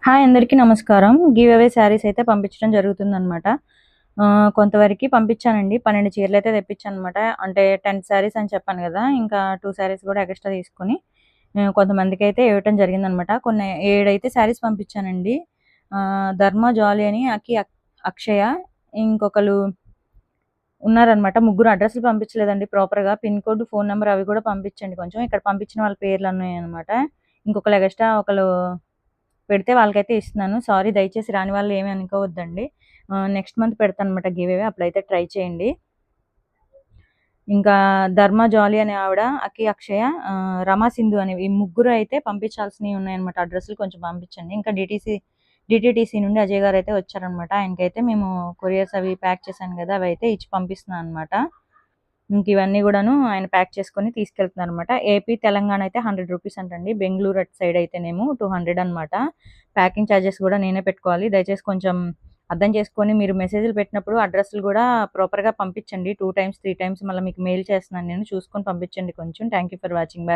Hi అందరికీ నమస్కారం. Give away saris అయితే పంపించడం జరుగుతుందనమాట. కొంతవరకి పంపించానండి. 12 చీరలైతే తెప్పించాననమాట. అంటే 10 శారీస్ అని చెప్పాను గదా! ఇంకా 2 శారీస్ గూడా ఎక్స్‌ట్రా తీసుకొని కొంతమందికైతే ఇవ్వటం జరిగిందనమాట. కొన్ని 7 అయితే శారీస్ పంపించానండి. ధర్మ, జాలీ అని అక్షయ ఇంకొకళ్ళు ఉన్నారనమాట. ముగ్గురు అడ్రెస్‌లు పంపించలేదండి ప్రాపర్‌గా. పిన్ కోడ్, ఫోను నంబర్ అవి గూడా పంపించండి కొంచెం. ఇక్కడ పంపించిన వాళ్ళ పేర్లున్నాయనమాట. ఇంకొకళ్ళు ఎక్స్‌ట్రా ఒకళ్ళు పెడితే వాళ్ళకైతే ఇస్తున్నాను. సారీ దయచేసి రాని వాళ్ళు ఏమి అనుకోవద్దండి. నెక్స్ట్ మంత్ పెడతాననమాట గివ్ అవే అప్పుడైతే ట్రై చేయండి. ఇంకా ధర్మ, జాలీ అనే ఆవిడ, అక్షయ, రమా, సింధు అనేవి ఈ ముగ్గురు అయితే పంపించాల్సినవి ఉన్నాయన్నమాట. అడ్రెస్‌లు కొంచెం పంపించండి. ఇంకా డిటీటీసీ నుండి అజయ్ గారైతే వచ్చారనమాట. ఆయనకైతే మేము కొరియర్స్ అవి ప్యాక్ చేశాను గదా! అవైతే ఇచ్చి పంపిస్తున్నాను అనమాట. ఇంక ఇవన్నీ గూడాను ఆయన ప్యాక్ చేసుకొని తీసుకెళ్తున్నారనమాట. ఏపీ, తెలంగాణ అయితే రూ. 100 అంటండి. బెంగుళూరు అటు సైడ్ అయితేనేమో 200 అనమాట. ప్యాకింగ్ చార్జెస్ గూడా నేనే పెట్టుకోవాలి. దయచేసి కొంచెం అర్థం చేసుకొని మీరు మెసేజ్‌లు పెట్టినప్పుడు అడ్రెస్‌లు గూడా ప్రాపర్‌గా పంపించండి. 2 టైమ్స్, 3 టైమ్స్ మళ్ళా మీకు మెయిల్ చేస్తున్నాను నేను. చూసుకొని పంపించండి కొంచెం. Thank you for watching. By by.